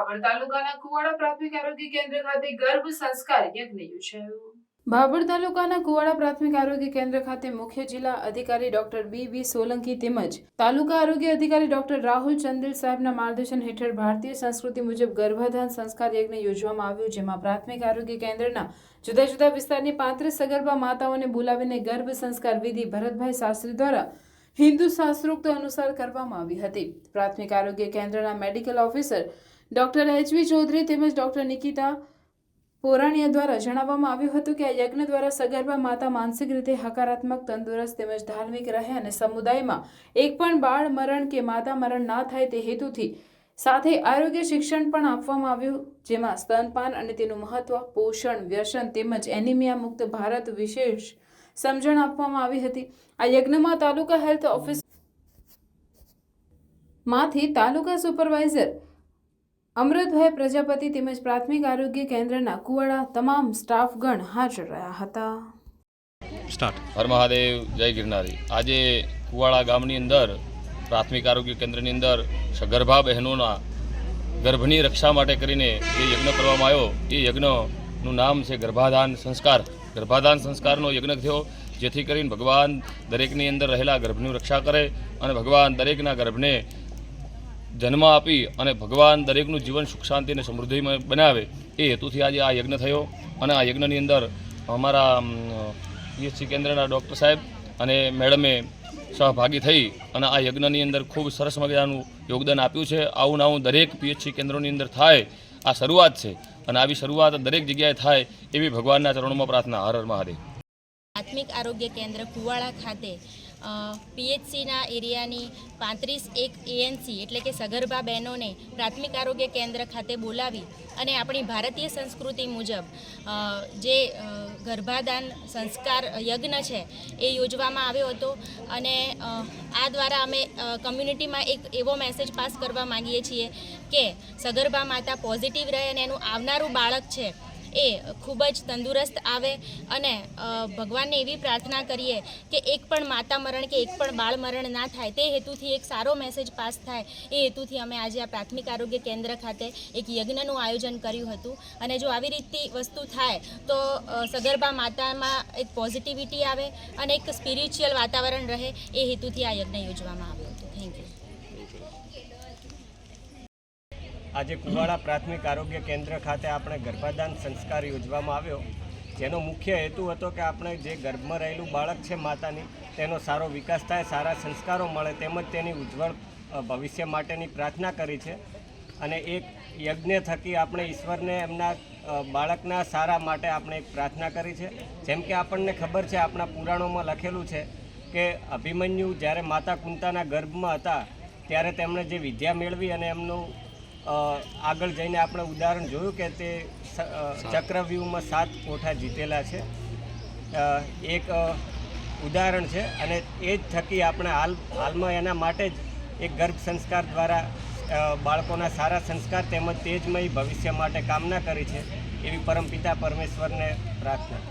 ભાભર તાલુકાના કુવાડા પ્રાથમિક આરોગ્ય કેન્દ્ર ખાતે ગર્ભ સંસ્કાર યજ્ઞ યોજાયો। ભાભર તાલુકાના કુવાડા પ્રાથમિક આરોગ્ય કેન્દ્ર ખાતે મુખ્ય જિલ્લા અધિકારી ડોક્ટર બી સોલંકી તેમજ તાલુકા આરોગ્ય અધિકારી ડોક્ટર રાહુલ ચંદેલ સાહેબના માર્ગદર્શન હેઠળ ભારતીય સંસ્કૃતિ મુજબ ગર્ભાધાન સંસ્કાર યજ્ઞ યોજવામાં આવ્યું, જેમાં પ્રાથમિક આરોગ્ય કેન્દ્રના જુદા જુદા વિસ્તારની 35 સગર્ભા માતાઓને બોલાવીને ગર્ભ સંસ્કાર વિધિ ભરતભાઈ શાસ્ત્રી દ્વારા હિન્દુ શાસ્ત્રોક્ત અનુસાર કરવામાં આવી હતી। પ્રાથમિક આરોગ્ય કેન્દ્રના medical officer doctor HV Chaudhary તેમજ ડોક્ટર નિકિતા પોરાણીયા દ્વારા જણાવવામાં આવ્યું હતું કે આ યજ્ઞ દ્વારા સગર્ભા માતા માનસિક રીતે હકારાત્મક, તંદુરસ્ત તેમજ ધાર્મિક રહે અને સમુદાયમાં એક પણ બાળ મરણ કે માતા મરણ ના થાય તે હેતુથી સાથે આરોગ્ય શિક્ષણ પણ આપવામાં આવ્યું, જેમાં સ્તનપાન અને તેનું મહત્વ, પોષણ, વ્યસન તેમજ એનિમિયા મુક્ત ભારત વિશેષ સમજણ આપવામાં આવી હતી। આ યજ્ઞમાં તાલુકા હેલ્થ ઓફિસ માંથી તાલુકા સુપરવાઇઝર અમૃતભાઈ પ્રજાપતિ તેમજ પ્રાથમિક આરોગ્ય કેન્દ્રના કુવાડા તમામ સ્ટાફગણ હાજર રહ્યા હતા। હર મહાદેવ, જય ગિરનારી। આજે કુવાડા ગામની અંદર પ્રાથમિક આરોગ્ય કેન્દ્રની અંદર સગર્ભા બહેનોના ગર્ભની રક્ષા માટે કરીને જે યજ્ઞ કરવામાં આવ્યો, એ યજ્ઞનું નામ છે ગર્ભાધાન સંસ્કાર। ગર્ભાધાન સંસ્કારનો યજ્ઞ થયો, જેથી કરીને ભગવાન દરેકની અંદર રહેલા ગર્ભની રક્ષા કરે અને ભગવાન દરેકના ગર્ભને જન્મ આપી અને ભગવાન દરેકનું જીવન સુખ શાંતિ અને સમૃદ્ધિમય બનાવે, એ હેતુથી આજે આ યજ્ઞ થયો। અને આ યજ્ઞની અંદર અમારા પીએચસી કેન્દ્રના ડૉક્ટર સાહેબ અને મેડમે સહભાગી થઈ અને આ યજ્ઞની અંદર ખૂબ સરસ મજાનું યોગદાન આપ્યું છે। આવું આવું દરેક પીએચસી કેન્દ્રોની અંદર થાય, આ શરૂઆત છે અને આવી શરૂઆત દરેક જગ્યાએ થાય એવી ભગવાનના ચરણોમાં પ્રાર્થના। હર હર મહાદેવ। પ્રાથમિક આરોગ્ય કેન્દ્ર કુવાડા ખાતે પીએચસીના એરિયાની 35 એએનસી એટલે કે સગર્ભા બહેનોને પ્રાથમિક આરોગ્ય કેન્દ્ર ખાતે બોલાવી અને આપણી ભારતીય સંસ્કૃતિ મુજબ જે ગર્ભાધાન સંસ્કાર યજ્ઞ છે એ યોજવામાં આવ્યો હતો। અને આ દ્વારા અમે કમ્યુનિટીમાં એક એવો મેસેજ પાસ કરવા માંગીએ છીએ કે સગર્ભા માતા પોઝિટિવ રહે અને એનું આવનારું બાળક છે એ ખૂબ જ તંદુરસ્ત આવે અને ભગવાનને એવી પ્રાર્થના કરીએ કે એક પણ માતા મરણ કે એક પણ બાળ મરણ ના થાય, તે હેતુથી એક સારો મેસેજ પાસ થાય, એ હેતુથી અમે આજે આ પ્રાથમિક આરોગ્ય કેન્દ્ર ખાતે એક યજ્ઞનું આયોજન કર્યું હતું। અને જો આવી રીતે વસ્તુ થાય તો સગર્ભા માતામાં એક પોઝિટિવિટી આવે અને એક સ્પિરિચ્યુઅલ વાતાવરણ રહે, એ હેતુથી આ યજ્ઞ યોજવામાં આવ્યો હતો। Thank you. આજે કુવાડા પ્રાથમિક આરોગ્ય કેન્દ્ર ખાતે આપણે ગર્ભાધાન સંસ્કાર યોજવામાં આવ્યો, જેનો મુખ્ય હેતુ હતો કે આપણે જે ગર્ભમાં રહેલું બાળક છે માતાની, તેનો સારો વિકાસ થાય, સારા સંસ્કારો મળે, તેમજ તેની ઉજ્જવળ ભવિષ્ય માટેની પ્રાર્થના કરી છે। અને એક યજ્ઞ થકી આપણે ઈશ્વરને એમના બાળકના સારા માટે આપણે એક પ્રાર્થના કરી છે। જેમ કે આપણને ખબર છે, આપણા પુરાણોમાં લખેલું છે કે અભિમન્યુ જ્યારે માતા કુંતાના ગર્ભમાં હતા ત્યારે તેમણે જે વિદ્યા મેળવી અને એમનું આગળ જઈને આપણે ઉદાહરણ જોયું કે તે ચક્રવ્યૂહમાં 7 કોઠા જીતેલા છે, એક ઉદાહરણ છે। અને એ જ થકી આપણે હાલમાં એના માટે જ એક ગર્ભ સંસ્કાર દ્વારા બાળકોના સારા સંસ્કાર તેમજ તેજમય ભવિષ્ય માટે કામના કરી છે, એવી પરમપિતા પરમેશ્વરને પ્રાર્થના।